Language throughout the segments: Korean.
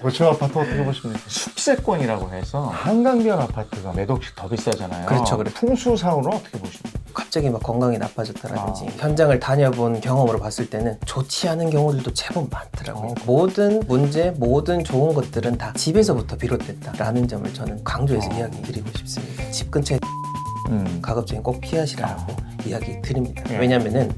고층 아파트 어떻게 보십니까? 숲세권이라고 해서 한강변 아파트가 몇 억씩 더 비싸잖아요. 그렇죠, 그렇죠. 풍수상으로 어떻게 보십니까? 갑자기 막 건강이 나빠졌다라든지 현장을 다녀본 경험으로 봤을 때는 좋지 않은 경우들도 제법 많더라고요. 모든 문제, 모든 좋은 것들은 다 집에서부터 비롯됐다라는 점을 저는 강조해서 이야기 드리고 싶습니다. 집 근처에 가급적이면 꼭 피하시라고 이야기 드립니다. 예. 왜냐면은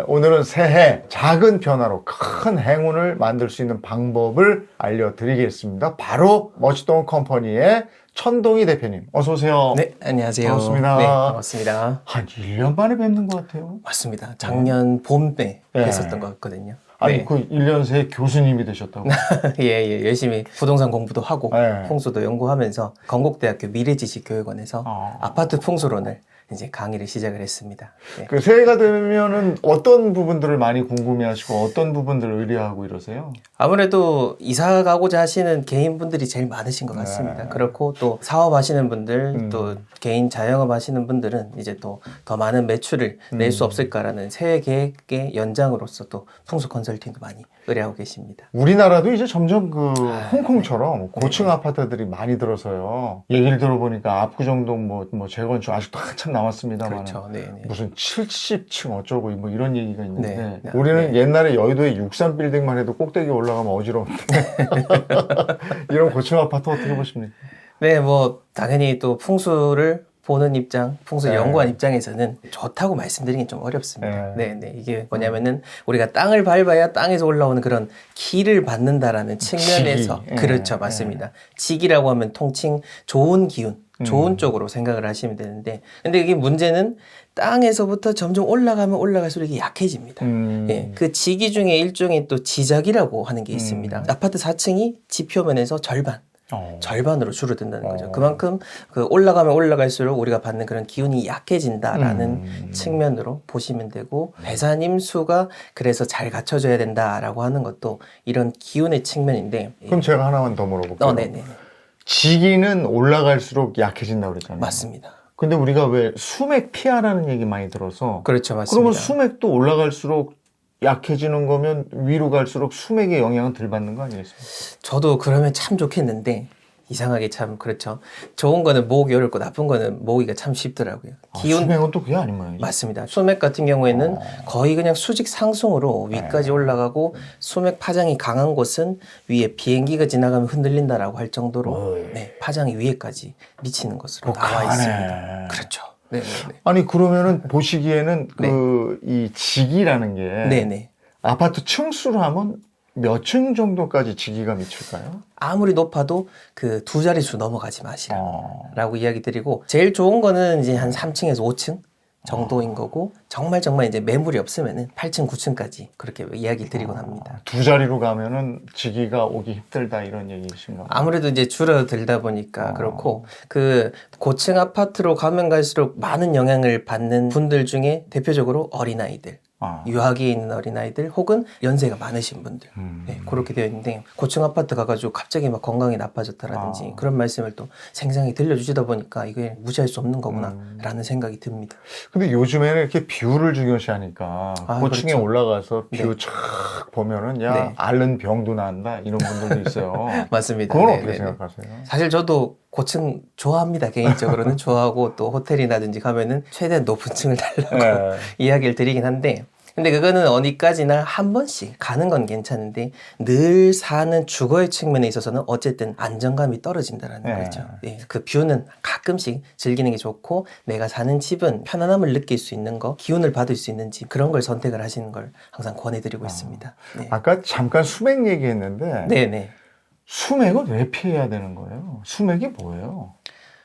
오늘은 새해 작은 변화로 큰 행운을 만들 수 있는 방법을 알려드리겠습니다. 바로 멋있동 컴퍼니의 천동희 대표님, 어서 오세요. 네, 안녕하세요. 반갑습니다. 네, 반갑습니다. 한 1년 만에 뵙는 것 같아요. 맞습니다. 작년 봄에 네. 했었던 것 같거든요. 아니, 네. 그 1년 새에 교수님이 되셨다고. 예, 열심히 부동산 공부도 하고 네. 풍수도 연구하면서 건국대학교 미래지식교육원에서 아파트 풍수론을 이제 강의를 시작을 했습니다. 네. 그 새해가 되면은 어떤 부분들을 많이 궁금해하시고 어떤 부분들을 의뢰하고 이러세요? 아무래도 이사 가고자 하시는 개인분들이 제일 많으신 것 같습니다. 네. 그렇고 또 사업하시는 분들, 또 개인 자영업 하시는 분들은 이제 또 더 많은 매출을 낼 수 없을까라는 새해 계획의 연장으로서 또 풍수 컨설팅도 많이 의뢰하고 계십니다. 우리나라도 이제 점점 그 홍콩처럼 고층 아파트들이 많이 들어서요. 얘기를 들어보니까 압구정동 뭐 재건축 아직도 한참 남았습니다만 그렇죠. 네. 무슨 70층 어쩌고 뭐 이런 얘기가 있는데 네. 우리는 네. 옛날에 여의도의 63 빌딩만 해도 꼭대기 올라가면 어지러운데 이런 고층 아파트 어떻게 보십니까? 네, 뭐 당연히 또 풍수를 보는 입장, 풍수 네. 연구한 입장에서는 좋다고 말씀드리긴 좀 어렵습니다. 네. 네. 이게 뭐냐면은 우리가 땅을 밟아야 땅에서 올라오는 그런 기를 받는다라는 측면에서 직이. 그렇죠, 맞습니다. 직이라고 하면 통칭 좋은 기운, 좋은 쪽으로 생각을 하시면 되는데, 근데 이게 문제는 땅에서부터 점점 올라가면 올라갈수록 이게 약해집니다. 예, 그 지기 중에 일종의 또 지작이라고 하는 게 있습니다. 아파트 4층이 지표면에서 절반으로 줄어든다는 거죠. 그만큼 그 올라가면 올라갈수록 우리가 받는 그런 기운이 약해진다라는 측면으로 보시면 되고, 배산임 수가 그래서 잘 갖춰져야 된다라고 하는 것도 이런 기운의 측면인데. 그럼 제가 하나만 더 물어볼게요. 네네. 지기는 올라갈수록 약해진다고 그랬잖아요. 맞습니다. 근데 우리가 왜 수맥 피하라는 얘기 많이 들어서 그렇죠, 맞습니다. 그러면 수맥도 올라갈수록 약해지는 거면 위로 갈수록 수맥의 영향은 덜 받는 거 아니겠습니까? 저도 그러면 참 좋겠는데 이상하게 참 그렇죠. 좋은 거는 모으기 어렵고 나쁜 거는 모으기가 참 쉽더라고요. 수맥은 또 그게 아닌 모양이죠. 맞습니다. 수맥 같은 경우에는 거의 그냥 수직 상승으로 위까지 올라가고, 수맥 파장이 강한 곳은 위에 비행기가 지나가면 흔들린다라고 할 정도로 파장이 위에까지 미치는 것으로 나와 있습니다. 그렇죠. 네. 아니 그러면은 보시기에는 그 이 지기라는 게 네네. 아파트 층수로 하면 몇 층 정도까지 지기가 미칠까요? 아무리 높아도 그 두 자릿수 넘어가지 마시라고 이야기 드리고, 제일 좋은 거는 이제 한 3층에서 5층 정도인 거고, 정말 이제 매물이 없으면은 8층, 9층까지 그렇게 이야기를 드리곤 합니다. 두 자리로 가면은 지기가 오기 힘들다 이런 얘기이신가요? 아무래도 이제 줄어들다 보니까 그렇고, 그 고층 아파트로 가면 갈수록 많은 영향을 받는 분들 중에 대표적으로 어린아이들, 유아기에 있는 어린아이들 혹은 연세가 많으신 분들, 네, 그렇게 되어 있는데, 고층 아파트 가가지고 갑자기 막 건강이 나빠졌다라든지 그런 말씀을 또 생생히 들려주시다 보니까 이게 무시할 수 없는 거구나 라는 생각이 듭니다. 근데 요즘에는 이렇게 뷰를 중요시하니까 고층에 그렇죠. 올라가서 뷰 쫙 보면은 앓는 병도 난다 이런 분들도 있어요. 맞습니다. 그건 네, 어떻게 네, 생각하세요? 사실 저도 고층 좋아합니다. 개인적으로는 좋아하고, 또 호텔이라든지 가면은 최대한 높은 층을 달라고 이야기를 드리긴 한데, 근데 그거는 어디까지나 한 번씩 가는 건 괜찮은데 늘 사는 주거의 측면에 있어서는 어쨌든 안정감이 떨어진다는 거죠. 예, 그 뷰는 가끔씩 즐기는 게 좋고, 내가 사는 집은 편안함을 느낄 수 있는 거, 기운을 받을 수 있는 집, 그런 걸 선택을 하시는 걸 항상 권해드리고 있습니다. 네. 아까 잠깐 수맥 얘기했는데 네네. 수맥은 왜 피해야 되는 거예요? 수맥이 뭐예요?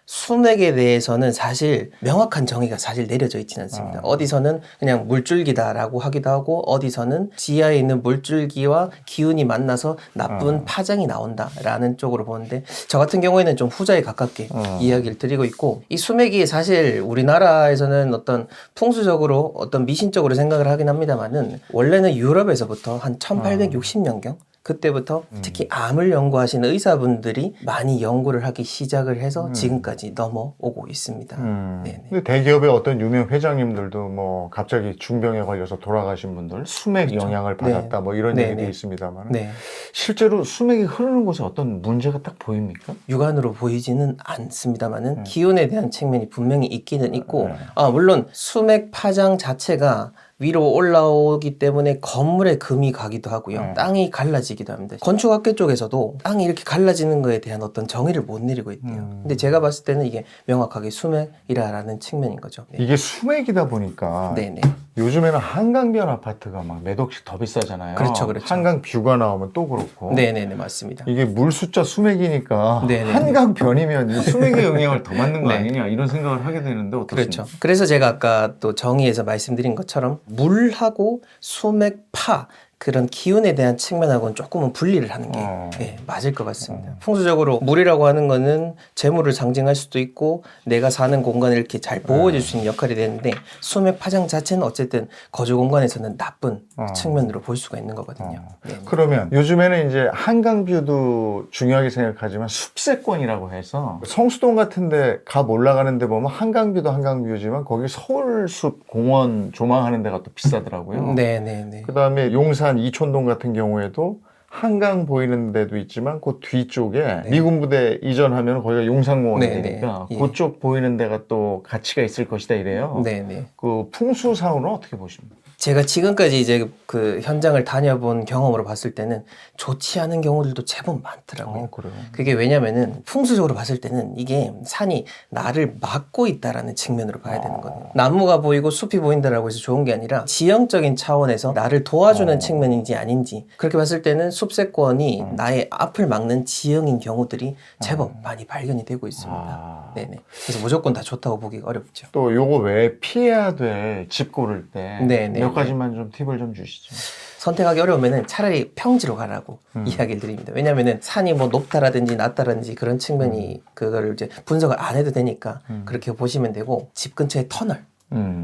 수맥에 대해서는 사실 명확한 정의가 사실 내려져 있지는 않습니다. 어디서는 그냥 물줄기다라고 하기도 하고, 어디서는 지하에 있는 물줄기와 기운이 만나서 나쁜 파장이 나온다라는 쪽으로 보는데, 저 같은 경우에는 좀 후자에 가깝게 이야기를 드리고 있고, 이 수맥이 사실 우리나라에서는 어떤 풍수적으로 어떤 미신적으로 생각을 하긴 합니다만은, 원래는 유럽에서부터 한 1860년경 그때부터 특히 암을 연구하시는 의사분들이 많이 연구를 하기 시작을 해서 지금까지 넘어오고 있습니다. 네네. 근데 대기업의 어떤 유명 회장님들도 뭐 갑자기 중병에 걸려서 돌아가신 분들 수맥 영향을 받았다 네. 뭐 이런 네, 얘기도 네. 있습니다.만 네. 실제로 수맥이 흐르는 곳에 어떤 문제가 딱 보입니까? 육안으로 보이지는 않습니다만은 기운에 대한 측면이 분명히 있기는 있고 네. 물론 수맥 파장 자체가 위로 올라오기 때문에 건물에 금이 가기도 하고요. 땅이 갈라지기도 합니다. 건축학계 쪽에서도 땅이 이렇게 갈라지는 거에 대한 어떤 정의를 못 내리고 있대요. 근데 제가 봤을 때는 이게 명확하게 수맥이라는 측면인 거죠. 네. 이게 수맥이다 보니까 네네. 요즘에는 한강변 아파트가 막 몇 억씩 더 비싸잖아요. 그렇죠, 그렇죠. 한강 뷰가 나오면 또 그렇고. 네네네, 맞습니다. 이게 물 숫자 수맥이니까 네네네. 한강변이면 이 수맥의 영향을 더 받는 거 네. 아니냐 이런 생각을 하게 되는데 어떻습니까? 그렇죠. 그래서 제가 아까 또 정의에서 말씀드린 것처럼 물하고 수맥파 그런 기운에 대한 측면하고는 조금은 분리를 하는 게 예, 맞을 것 같습니다. 풍수적으로 물이라고 하는 거는 재물을 상징할 수도 있고 내가 사는 공간을 이렇게 잘 보호해줄 수 있는 역할이 되는데 수맥 파장 자체는 어쨌든 거주 공간에서는 나쁜 측면으로 볼 수가 있는 거거든요. 네. 그러면 요즘에는 이제 한강뷰도 중요하게 생각하지만 숲세권이라고 해서 성수동 같은데 갑 올라가는데 보면 한강뷰도 한강뷰지만 거기 서울숲 공원 조망하는 데가 또 비싸더라고요. 네네네. 그 다음에 용산 이촌동 같은 경우에도 한강 보이는 데도 있지만 그 뒤쪽에 미군 부대 이전하면 거기가 용산공원이 되니까 예. 그쪽 보이는 데가 또 가치가 있을 것이다 이래요. 네네. 그 풍수상으로는 어떻게 보십니까? 제가 지금까지 이제 그 현장을 다녀본 경험으로 봤을 때는 좋지 않은 경우들도 제법 많더라고요. 그래요. 그게 왜냐면은 풍수적으로 봤을 때는 이게 산이 나를 막고 있다라는 측면으로 봐야 되는 거예요. 나무가 보이고 숲이 보인다라고 해서 좋은 게 아니라 지형적인 차원에서 나를 도와주는 측면인지 아닌지 그렇게 봤을 때는 숲세권이 나의 앞을 막는 지형인 경우들이 제법 많이 발견이 되고 있습니다. 네네. 그래서 무조건 다 좋다고 보기가 어렵죠. 또 요거 외에 피해야 될 집 고를 때 네네. 몇 가지만 좀 팁을 좀 주시죠. 선택하기 어려우면은 차라리 평지로 가라고 이야기를 드립니다. 왜냐면은 산이 뭐 높다라든지 낮다라든지 그런 측면이 그거를 이제 분석을 안 해도 되니까 그렇게 보시면 되고 집 근처에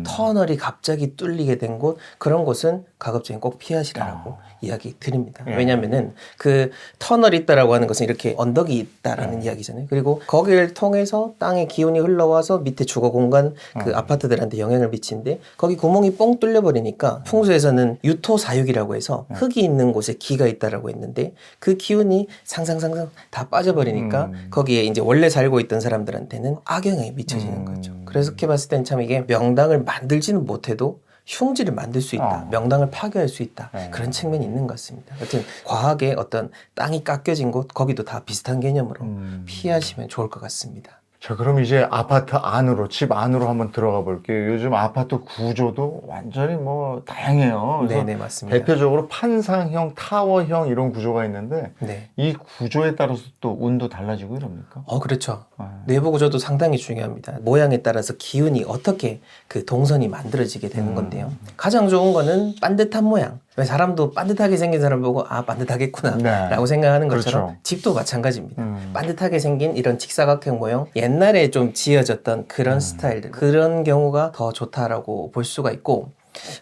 터널이 갑자기 뚫리게 된 곳 그런 곳은 가급적이 꼭 피하시라고 이야기 드립니다. 왜냐면은 그 터널이 있다라고 하는 것은 이렇게 언덕이 있다라는 이야기잖아요. 그리고 거기를 통해서 땅의 기운이 흘러와서 밑에 주거 공간 그 아파트들한테 영향을 미치는데 거기 구멍이 뻥 뚫려 버리니까 풍수에서는 유토사육이라고 해서 흙이 있는 곳에 기가 있다라고 했는데 그 기운이 상상상상 다 빠져버리니까 거기에 이제 원래 살고 있던 사람들한테는 악영향이 미쳐지는 거죠. 그래서 그렇게 봤을 땐 참 이게 명당을 만들지는 못해도 흉지를 만들 수 있다. 명당을 파괴할 수 있다. 그런 측면이 있는 것 같습니다. 하여튼 과하게 어떤 땅이 깎여진 곳 거기도 다 비슷한 개념으로 피하시면 좋을 것 같습니다. 자, 그럼 이제 아파트 안으로, 집 안으로 한번 들어가 볼게요. 요즘 아파트 구조도 완전히 뭐 다양해요. 그래서 네네, 맞습니다. 대표적으로 판상형, 타워형 이런 구조가 있는데 네. 이 구조에 따라서 또 운도 달라지고 이럽니까? 그렇죠. 내부 구조도 상당히 중요합니다. 모양에 따라서 기운이 어떻게 그 동선이 만들어지게 되는 건데요. 가장 좋은 거는 반듯한 모양. 왜 사람도 반듯하게 생긴 사람 보고 반듯하겠구나 라고 생각하는 것처럼 그렇죠. 집도 마찬가지입니다. 반듯하게 생긴 이런 직사각형 모형 옛날에 좀 지어졌던 그런 스타일들 그런 경우가 더 좋다라고 볼 수가 있고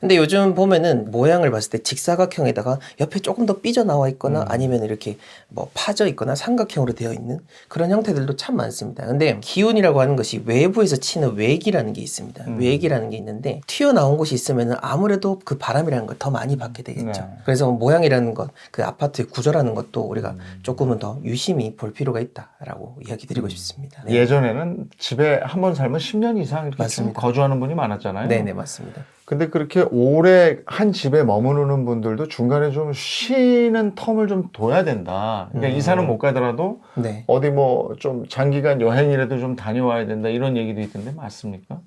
근데 요즘 보면은 모양을 봤을 때 직사각형에다가 옆에 조금 더 삐져나와 있거나 아니면 이렇게 뭐 파져 있거나 삼각형으로 되어 있는 그런 형태들도 참 많습니다. 근데 기운이라고 하는 것이 외부에서 치는 외기라는 게 있습니다. 외기라는 게 있는데 튀어나온 곳이 있으면은 아무래도 그 바람이라는 걸 더 많이 받게 되겠죠. 그래서 모양이라는 것, 그 아파트의 구조라는 것도 우리가 조금은 더 유심히 볼 필요가 있다라고 이야기 드리고 싶습니다. 네. 예전에는 집에 한 번 살면 10년 이상 이렇게 쭉 거주하는 분이 많았잖아요. 네네, 맞습니다. 근데 그렇게 오래 한 집에 머무르는 분들도 중간에 좀 쉬는 텀을 좀 둬야 된다. 그러니까 이사는 못 가더라도 네. 어디 뭐 좀 장기간 여행이라도 좀 다녀와야 된다. 이런 얘기도 있던데 맞습니까?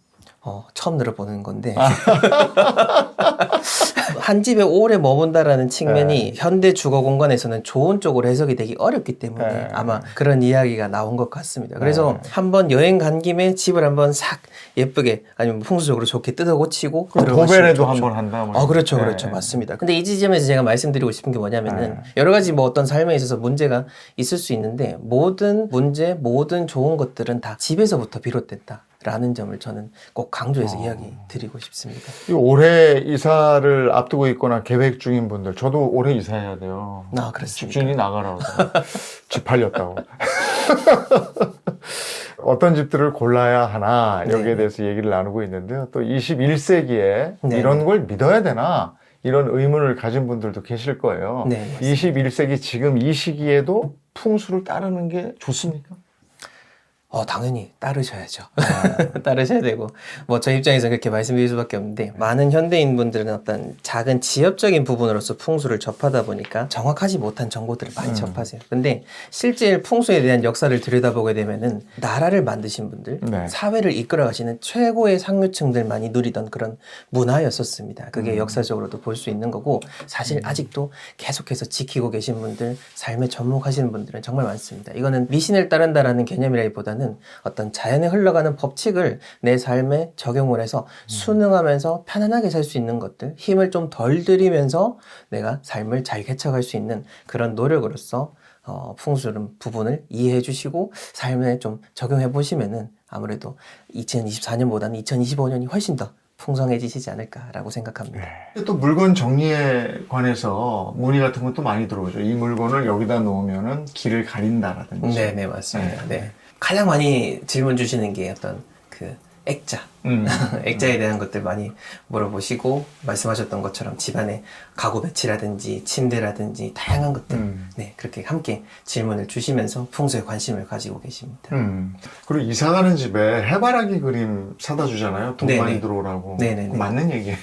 처음 들어보는 건데 한 집에 오래 머문다라는 측면이 현대 주거 공간에서는 좋은 쪽으로 해석이 되기 어렵기 때문에 아마 그런 이야기가 나온 것 같습니다. 그래서 한번 여행 간 김에 집을 한번 싹 예쁘게 아니면 풍수적으로 좋게 뜯어 고치고 도배라도 한번 한다. 뭐. 그렇죠, 그렇죠, 맞습니다. 근데 이 지점에서 제가 말씀드리고 싶은 게 뭐냐면은 여러 가지 뭐 어떤 삶에 있어서 문제가 있을 수 있는데 모든 문제, 모든 좋은 것들은 다 집에서부터 비롯됐다. 라는 점을 저는 꼭 강조해서 이야기 드리고 싶습니다. 이 올해 이사를 앞두고 있거나 계획 중인 분들, 저도 올해 이사해야 돼요. 아, 그렇습니까? 집주인이 나가라고. 집 팔렸다고. 어떤 집들을 골라야 하나 여기에 대해서 얘기를 나누고 있는데요. 또 21세기에 네. 이런 걸 믿어야 되나 이런 의문을 가진 분들도 계실 거예요. 네, 21세기 지금 이 시기에도 풍수를 따르는 게 좋습니까? 당연히 따르셔야죠. 따르셔야 되고, 뭐, 저 입장에서 그렇게 말씀드릴 수밖에 없는데, 많은 현대인분들은 어떤 작은 지엽적인 부분으로서 풍수를 접하다 보니까 정확하지 못한 정보들을 많이 접하세요. 근데 실제 풍수에 대한 역사를 들여다보게 되면은, 나라를 만드신 분들, 네. 사회를 이끌어 가시는 최고의 상류층들만이 누리던 그런 문화였었습니다. 그게 역사적으로도 볼 수 있는 거고, 사실 아직도 계속해서 지키고 계신 분들, 삶에 접목하시는 분들은 정말 많습니다. 이거는 미신을 따른다라는 개념이라기보다는 어떤 자연에 흘러가는 법칙을 내 삶에 적용을 해서 순응하면서 편안하게 살 수 있는 것들, 힘을 좀 덜 들이면서 내가 삶을 잘 개척할 수 있는 그런 노력으로서 풍수는 부분을 이해해 주시고 삶에 좀 적용해 보시면은 아무래도 2024년보다는 2025년이 훨씬 더 풍성해지시지 않을까라고 생각합니다. 또 물건 정리에 관해서 문의 같은 것도 많이 들어오죠. 이 물건을 여기다 놓으면은 길을 가린다라든지. 네, 맞습니다. 네. 가장 많이 질문 주시는 게 어떤 그 액자. 액자에 대한 것들 많이 물어보시고 말씀하셨던 것처럼 집안에 가구 배치라든지 침대라든지 다양한 것들 네, 그렇게 함께 질문을 주시면서 풍수에 관심을 가지고 계십니다. 그리고 이사 가는 집에 해바라기 그림 사다 주잖아요. 돈 네네. 많이 들어오라고. 네네네. 맞는 얘기예요?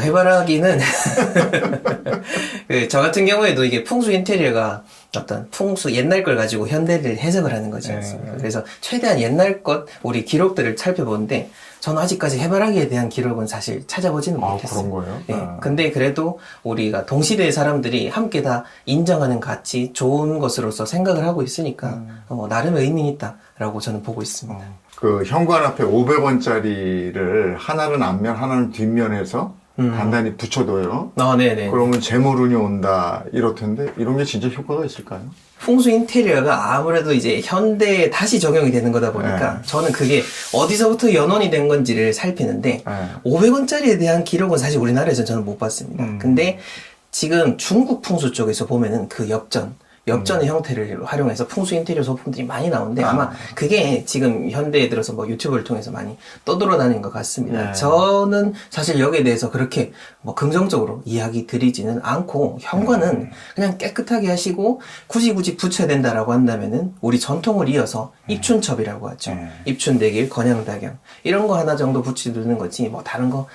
해바라기는 저 같은 경우에도 이게 풍수 인테리어가 어떤 풍수 옛날 걸 가지고 현대를 해석을 하는 거지 않습니까? 그래서 최대한 옛날 것 우리 기록들을 살펴보는데 저는 아직까지 해바라기에 대한 기록은 사실 찾아보지는 못했어요. 그런 거예요? 네. 근데 그래도 우리가 동시대의 사람들이 함께 다 인정하는 가치, 좋은 것으로서 생각을 하고 있으니까 나름의 의미 있다라고 저는 보고 있습니다. 그 현관 앞에 500원짜리를 하나는 앞면, 하나는 뒷면에서 단단히 붙여둬요. 네네. 그러면 재물운이 온다 이렇던데 이런 게 진짜 효과가 있을까요? 풍수 인테리어가 아무래도 이제 현대에 다시 적용이 되는 거다 보니까 저는 그게 어디서부터 연원이 된 건지를 살피는데 500원짜리에 대한 기록은 사실 우리나라에서 저는 못 봤습니다. 근데 지금 중국 풍수 쪽에서 보면은 그 엽전의 형태를 활용해서 풍수 인테리어 소품들이 많이 나오는데 아마 그게 지금 현대에 들어서 뭐 유튜브를 통해서 많이 떠돌아다니는 것 같습니다. 저는 사실 여기에 대해서 그렇게 뭐 긍정적으로 이야기 드리지는 않고 현관은 그냥 깨끗하게 하시고 굳이 붙여야 된다라고 한다면은 우리 전통을 이어서 입춘첩이라고 하죠. 입춘대길, 건양다경 이런 거 하나 정도 붙이두는 거지 뭐 다른 거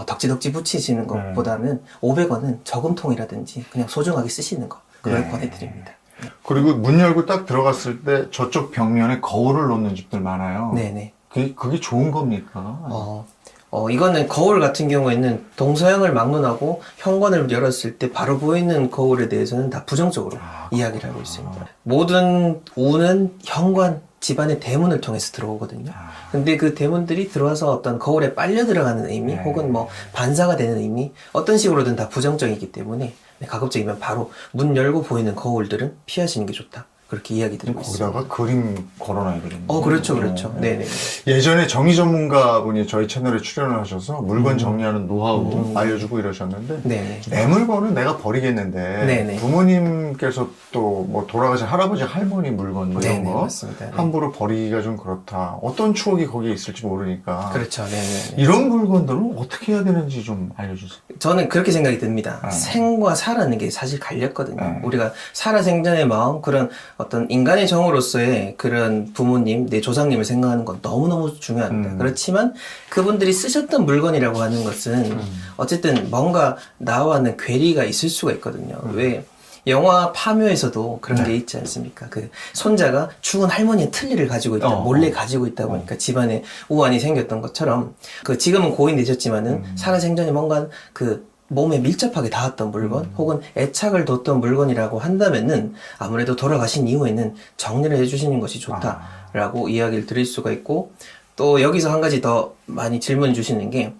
덕지덕지 붙이시는 것보다는 500원은 저금통이라든지 그냥 소중하게 쓰시는 거 그걸 권해드립니다. 그리고 문 열고 딱 들어갔을 때 저쪽 벽면에 거울을 놓는 집들 많아요. 네네. 그게 좋은 겁니까? 이거는 거울 같은 경우에는 동서양을 막론하고 현관을 열었을 때 바로 보이는 거울에 대해서는 다 부정적으로 이야기를 하고 있습니다. 모든 운은 현관, 집안의 대문을 통해서 들어오거든요. 근데 그 대문들이 들어와서 어떤 거울에 빨려 들어가는 의미, 혹은 뭐 반사가 되는 의미, 어떤 식으로든 다 부정적이기 때문에 가급적이면 바로 문 열고 보이는 거울들은 피하시는 게 좋다. 그렇게 이야기 드리고 있습니다. 거기다가 그림 걸어놔야 되겠네요. 그렇죠. 네네. 예전에 정의 전문가분이 저희 채널에 출연을 하셔서 물건 정리하는 노하우 알려주고 이러셨는데 네네. 내 물건은 내가 버리겠는데 네네. 부모님께서 또 뭐 돌아가신 할아버지 할머니 물건 뭐 이런 네네, 거 맞습니다. 네. 함부로 버리기가 좀 그렇다. 어떤 추억이 거기에 있을지 모르니까 그렇죠. 네네. 이런 물건들은 어떻게 해야 되는지 좀 알려주세요. 저는 그렇게 생각이 듭니다. 생과 사라는 게 사실 갈렸거든요. 우리가 살아생전의 마음, 그런 어떤 인간의 정으로서의 그런 부모님, 내 조상님을 생각하는 건 너무너무 중요합니다. 그렇지만 그분들이 쓰셨던 물건이라고 하는 것은 어쨌든 뭔가 나와는 괴리가 있을 수가 있거든요. 왜? 영화 파묘에서도 그런 게 있지 않습니까? 그 손자가 죽은 할머니의 틀니를 가지고 있다, 몰래 가지고 있다 보니까 집안에 우환이 생겼던 것처럼 그 지금은 고인되셨지만은 살아생전에 뭔가 그 몸에 밀접하게 닿았던 물건 혹은 애착을 뒀던 물건이라고 한다면은 아무래도 돌아가신 이후에는 정리를 해주시는 것이 좋다라고 이야기를 드릴 수가 있고 또 여기서 한 가지 더 많이 질문 주시는 게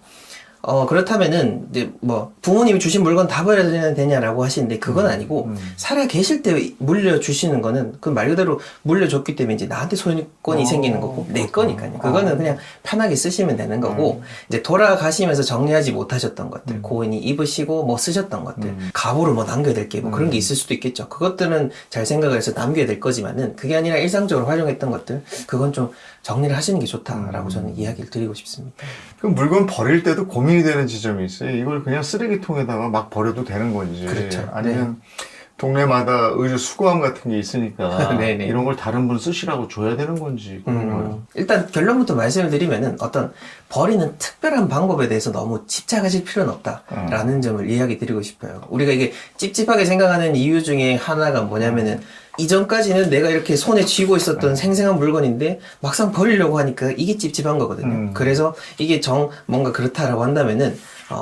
그렇다면은, 이제 뭐, 부모님이 주신 물건 다 버려야 되냐라고 하시는데, 그건 아니고, 살아 계실 때 물려주시는 거는, 그 말 그대로 물려줬기 때문에 이제 나한테 소유권이 생기는 거고, 내 거니까요. 그거는 그냥 편하게 쓰시면 되는 거고, 이제 돌아가시면서 정리하지 못하셨던 것들, 고인이 입으시고, 뭐 쓰셨던 것들, 가보로 뭐 남겨야 될 게 뭐 그런 게 있을 수도 있겠죠. 그것들은 잘 생각을 해서 남겨야 될 거지만은, 그게 아니라 일상적으로 활용했던 것들, 그건 좀 정리를 하시는 게 좋다라고 저는 이야기를 드리고 싶습니다. 그 물건 버릴 때도 고민이 되는 지점이 있어요. 이걸 그냥 쓰레기통에다가 막 버려도 되는 건지. 그렇죠. 아니면 동네마다 의류 수거함 같은 게 있으니까 네네. 이런 걸 다른 분 쓰시라고 줘야 되는 건지. 그런 거예요. 일단 결론부터 말씀을 드리면은 어떤 버리는 특별한 방법에 대해서 너무 집착하실 필요는 없다라는 점을 이야기 드리고 싶어요. 우리가 이게 찝찝하게 생각하는 이유 중에 하나가 뭐냐면은 이전까지는 내가 이렇게 손에 쥐고 있었던 생생한 물건인데 막상 버리려고 하니까 이게 찝찝한 거거든요. 그래서 이게 뭔가 그렇다라고 한다면은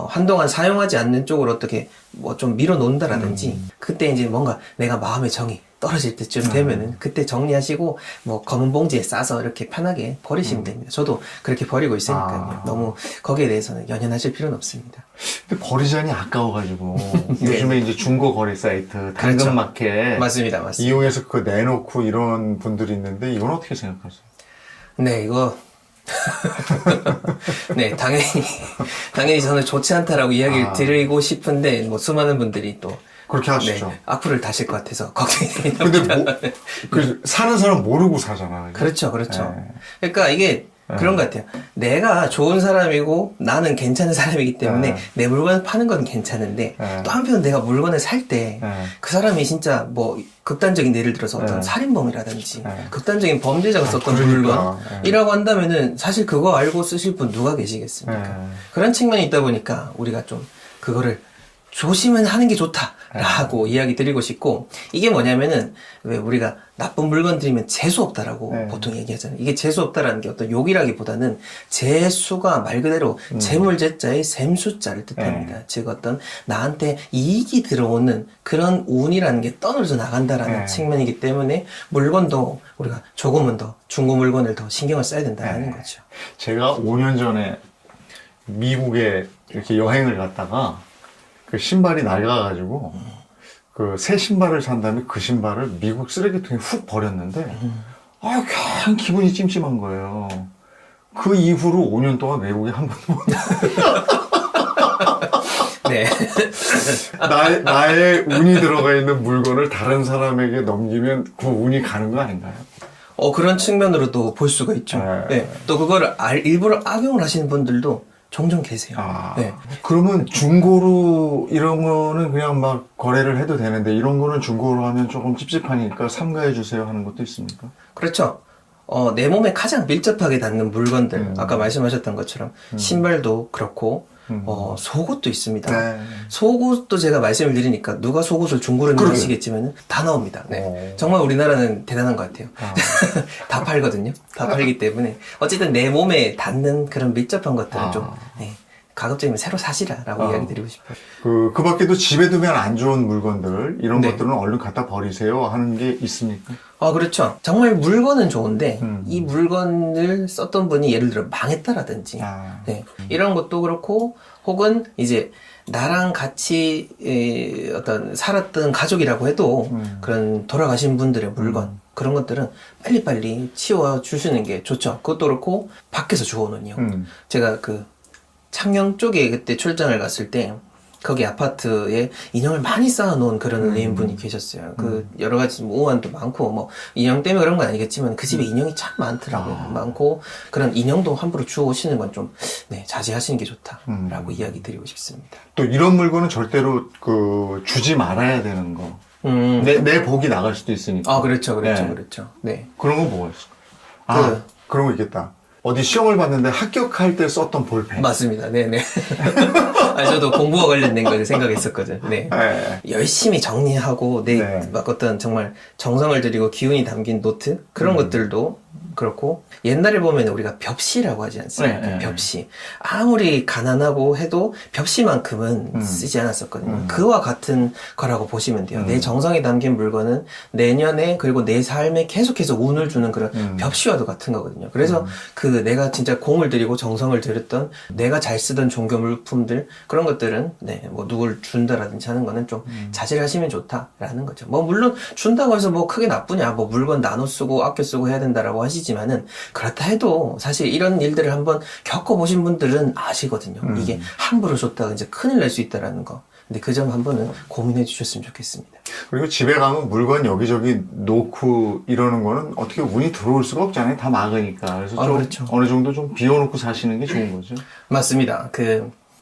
한동안 사용하지 않는 쪽으로 어떻게 뭐 좀 밀어 놓는다라든지 그때 이제 뭔가 내가 마음의 정이 떨어질 때쯤 되면은 그때 정리하시고 뭐 검은 봉지에 싸서 이렇게 편하게 버리시면 됩니다. 저도 그렇게 버리고 있으니까요. 너무 거기에 대해서는 연연하실 필요는 없습니다. 근데 버리자니 아까워가지고 네. 요즘에 이제 중고 거래 사이트, 당근마켓 맞습니다. 이용해서 그거 내놓고 이런 분들이 있는데 이건 어떻게 생각하세요? 네, 이거 네, 당연히 저는 좋지 않다라고 이야기를 드리고 싶은데 뭐 수많은 분들이 또 그렇게 하시죠. 네, 악플을 다실 것 같아서 걱정이 됩니다. 근데 사는 사람 모르고 사잖아. 그렇죠. 그러니까 이게 그런 것 같아요. 내가 좋은 사람이고 나는 괜찮은 사람이기 때문에 내 물건을 파는 건 괜찮은데 또 한편 내가 물건을 살 때 그 사람이 진짜 뭐 극단적인 예를 들어서 어떤 살인범이라든지 극단적인 범죄자가 썼던 그러니까. 물건이라고 한다면은 사실 그거 알고 쓰실 분 누가 계시겠습니까? 그런 측면이 있다 보니까 우리가 좀 그거를 조심은 하는 게 좋다라고 이야기 드리고 싶고, 이게 뭐냐면은 왜 우리가 나쁜 물건 들이면 재수 없다라고 보통 얘기하잖아요. 이게 재수 없다라는 게 어떤 욕이라기보다는 재수가 말 그대로 재물재자의 샘수자를 뜻합니다. 즉 어떤 나한테 이익이 들어오는 그런 운이라는 게 떠늘어서 나간다라는 측면이기 때문에 물건도 우리가 조금은 더 중고 물건을 더 신경을 써야 된다는 거죠. 제가 5년 전에 미국에 이렇게 여행을 갔다가 그 신발이 낡아가지고 그 새 신발을 산 다음에 그 신발을 미국 쓰레기통에 훅 버렸는데 그냥 기분이 찜찜한 거예요. 그 이후로 5년 동안 외국에 한 번도 못 네. 나의 운이 들어가 있는 물건을 다른 사람에게 넘기면 그 운이 가는 거 아닌가요? 그런 측면으로도 볼 수가 있죠. 네. 또 그거를 일부러 악용을 하시는 분들도 종종 계세요. 네. 그러면 중고로 이런 거는 그냥 막 거래를 해도 되는데 이런 거는 중고로 하면 조금 찝찝하니까 삼가해 주세요 하는 것도 있습니까? 그렇죠. 내 몸에 가장 밀접하게 닿는 물건들, 아까 말씀하셨던 것처럼 신발도 그렇고 속옷도 있습니다. 네. 속옷도 제가 말씀을 드리니까 누가 속옷을 중고로 내시겠지만 다 나옵니다. 네. 정말 우리나라는 대단한 것 같아요. 다 팔거든요. 다 팔기 때문에 어쨌든 내 몸에 닿는 그런 밀접한 것들은 좀 가급적이면 새로 사시라라고 이야기 드리고 싶어요. 그 밖에도 집에 두면 안 좋은 물건들 이런 것들은 얼른 갖다 버리세요 하는 게 있습니까? 그렇죠. 정말 물건은 좋은데 이 물건을 썼던 분이 예를 들어 망했다라든지 이런 것도 그렇고 혹은 이제 나랑 같이 어떤 살았던 가족이라고 해도 그런 돌아가신 분들의 물건 그런 것들은 빨리빨리 치워 주시는 게 좋죠. 그것도 그렇고 밖에서 주워놓은 인형. 제가 그 창녕 쪽에 그때 출장을 갔을 때 거기 아파트에 인형을 많이 쌓아놓은 그런 은행분이 계셨어요. 그 여러 가지 오한도 많고 뭐 인형 때문에 그런 건 아니겠지만 그 집에 인형이 참 많더라고요. 많고 그런 인형도 함부로 주워 오시는 건 좀 자제하시는 게 좋다라고 이야기 드리고 싶습니다. 또 이런 물건은 절대로 주지 말아야 되는 거. 내 복이 나갈 수도 있으니까. 그렇죠. 네. 그런 건 뭐가 있을까? 그런 거 있겠다. 어디 시험을 봤는데 합격할 때 썼던 볼펜. 맞습니다. 네네. 저도 공부와 관련된 걸 생각했었거든. 네. 열심히 정리하고 막 어떤 정말 정성을 들이고 기운이 담긴 노트 그런 것들도 그렇고 옛날에 보면 우리가 벽시라고 하지 않습니까? 네, 네. 벽시. 아무리 가난하고 해도 벽시만큼은 쓰지 않았었거든요. 그와 같은 거라고 보시면 돼요. 내 정성이 담긴 물건은 내년에 그리고 내 삶에 계속해서 운을 주는 그런 벽시와도 같은 거거든요. 그래서 그 내가 진짜 공을 들이고 정성을 들였던 내가 잘 쓰던 종교 물품들 그런 것들은 네, 뭐 누굴 준다라든지 하는 거는 좀 자제를 하시면 좋다라는 거죠. 뭐 물론 준다고 해서 뭐 크게 나쁘냐, 뭐 물건 나눠 쓰고 아껴 쓰고 해야 된다라고 하시지만은 그렇다 해도 사실 이런 일들을 한번 겪어보신 분들은 아시거든요. 이게 함부로 줬다가 이제 큰일 날 수 있다라는 거. 근데 그 점 한번은 고민해 주셨으면 좋겠습니다. 그리고 집에 가면 물건 여기저기 놓고 이러는 거는 어떻게 운이 들어올 수가 없잖아요. 다 막으니까. 그래서 좀 그렇죠. 어느 정도 좀 비워놓고 사시는 게 좋은 거죠. 맞습니다.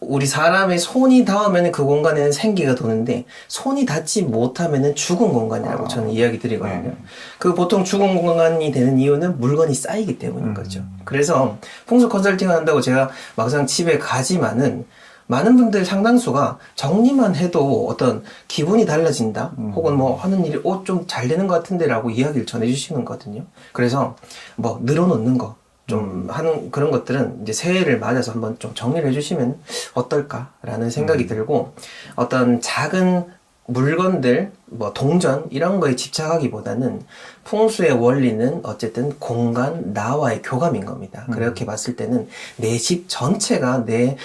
우리 사람의 손이 닿으면 그 공간에는 생기가 도는데 손이 닿지 못하면 죽은 공간이라고 저는 이야기 드리거든요. 네. 그 보통 죽은 공간이 되는 이유는 물건이 쌓이기 때문인 거죠. 그래서 풍수 컨설팅을 한다고 제가 막상 집에 가지만은 많은 분들 상당수가 정리만 해도 어떤 기분이 달라진다 혹은 뭐 하는 일이 좀 잘 되는 것 같은데 라고 이야기를 전해주시는 거거든요. 그래서 뭐 늘어놓는 거 좀 하는 그런 것들은 이제 새해를 맞아서 한번 좀 정리를 해주시면 어떨까라는 생각이 들고 어떤 작은 물건들, 뭐 동전 이런 거에 집착하기보다는 풍수의 원리는 어쨌든 공간, 나와의 교감인 겁니다. 그렇게 봤을 때는 내 집 전체가 내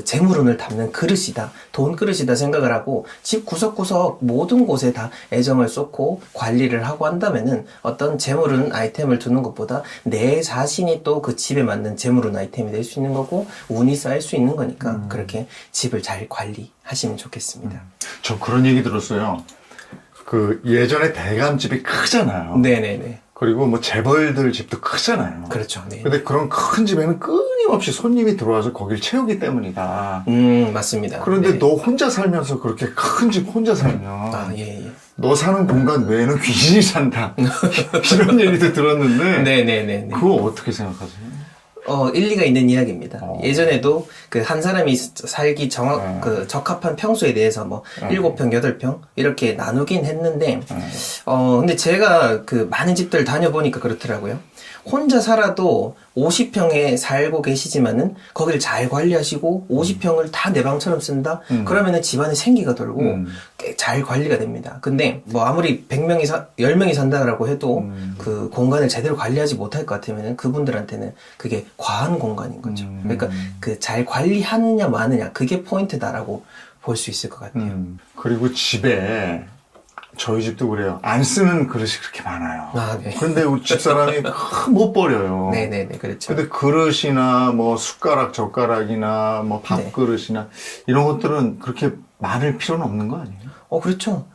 재물운을 담는 그릇이다, 돈 그릇이다 생각을 하고 집 구석구석 모든 곳에 다 애정을 쏟고 관리를 하고 한다면은 어떤 재물운 아이템을 두는 것보다 내 자신이 또 그 집에 맞는 재물운 아이템이 될 수 있는 거고 운이 쌓일 수 있는 거니까 그렇게 집을 잘 관리하시면 좋겠습니다. 저 그런 얘기 들었어요. 그 예전에 대감집이 크잖아요. 네네네. 그리고 뭐 재벌들 집도 크잖아요. 그렇죠. 네. 근데 그런 큰 집에는 끊임없이 손님이 들어와서 거길 채우기 때문이다. 맞습니다. 그런데 네. 너 혼자 살면서 그렇게 큰 집 혼자 살면 예. 너 사는 공간 외에는 귀신이 산다. 이런 얘기도 들었는데 네네네. 그거 어떻게 생각하세요? 일리가 있는 이야기입니다. 예전에도 그 한 사람이 살기 적합한 평수에 대해서 뭐 7평, 8평 이렇게 나누긴 했는데 근데 제가 그 많은 집들 다녀보니까 그렇더라고요. 혼자 살아도 50평에 살고 계시지만은 거기를 잘 관리하시고 50평을 다 내 방처럼 쓴다? 그러면은 집안에 생기가 돌고 꽤 잘 관리가 됩니다. 근데 뭐 아무리 10명이 산다라고 해도 그 공간을 제대로 관리하지 못할 것 같으면은 그분들한테는 그게 과한 공간인 거죠. 그러니까 그 잘 관리하느냐 마느냐 그게 포인트다라고 볼 수 있을 것 같아요. 그리고 집에 저희 집도 그래요. 안 쓰는 그릇이 그렇게 많아요. 네. 근데 우리 집사람이 못 버려요. 네네네, 그렇죠. 근데 그릇이나 뭐 숟가락, 젓가락이나 뭐 밥그릇이나 이런 것들은 그렇게 많을 필요는 없는 거 아니에요? 그렇죠.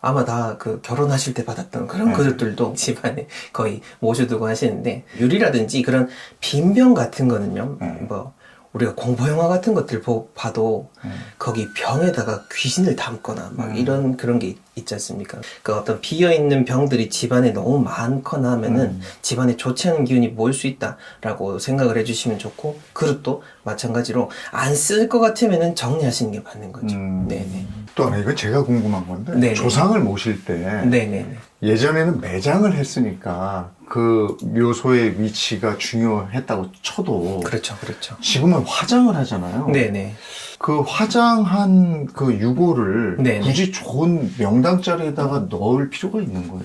아마 다 그 결혼하실 때 받았던 그런 그릇들도 집안에 거의 모셔두고 하시는데 유리라든지 그런 빈병 같은 거는요. 뭐 우리가 공포 영화 같은 것들 봐도 거기 병에다가 귀신을 담거나 막 이런 그런 게 있지 않습니까? 그 어떤 비어있는 병들이 집안에 너무 많거나 하면은 집안에 좋지 않은 기운이 모일 수 있다라고 생각을 해주시면 좋고 그릇도 마찬가지로 안 쓸 것 같으면은 정리하시는 게 맞는 거죠. 네네. 또 하나 이건 제가 궁금한 건데 네네. 조상을 모실 때 네네네. 예전에는 매장을 했으니까 그 묘소의 위치가 중요했다고 쳐도 그렇죠. 지금은 화장을 하잖아요. 네네. 그 화장한 그 유골을 네네. 굳이 좋은 명당 자리에다가 넣을 필요가 있는 거예요?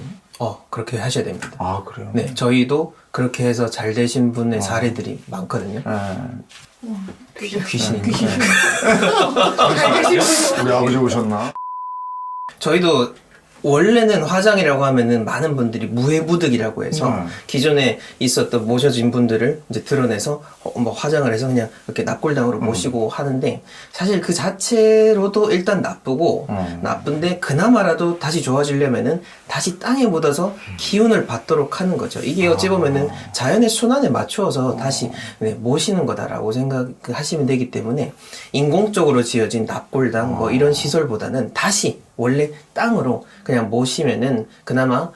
그렇게 하셔야 됩니다. 아, 그래요? 네, 저희도 그렇게 해서 잘 되신 분의 사례들이 많거든요. 귀신이. 우리 아버지 오셨나? 저희도 원래는 화장이라고 하면은 많은 분들이 무해무득이라고 해서 기존에 있었던 모셔진 분들을 이제 드러내서 뭐 화장을 해서 그냥 이렇게 납골당으로 모시고 하는데 사실 그 자체로도 일단 나쁘고 나쁜데 그나마라도 다시 좋아지려면은 다시 땅에 묻어서 기운을 받도록 하는 거죠. 이게 어찌 보면은 자연의 순환에 맞추어서 다시 모시는 거다라고 생각하시면 되기 때문에 인공적으로 지어진 납골당 뭐 이런 시설보다는 다시 원래 땅으로 그냥 모시면은 그나마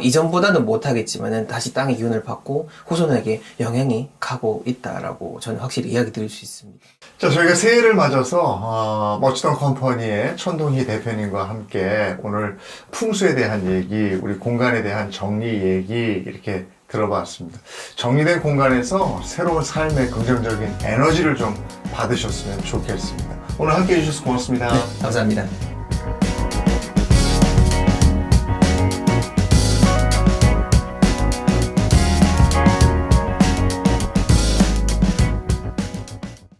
이전보다는 못하겠지만은 다시 땅의 기운을 받고 후손에게 영향이 가고 있다라고 저는 확실히 이야기 드릴 수 있습니다. 자, 저희가 새해를 맞아서 멋지던 컴퍼니의 천동희 대표님과 함께 오늘 풍수에 대한 얘기, 우리 공간에 대한 정리 얘기 이렇게 들어봤습니다. 정리된 공간에서 새로운 삶의 긍정적인 에너지를 좀 받으셨으면 좋겠습니다. 오늘 함께 해주셔서 고맙습니다. 감사합니다.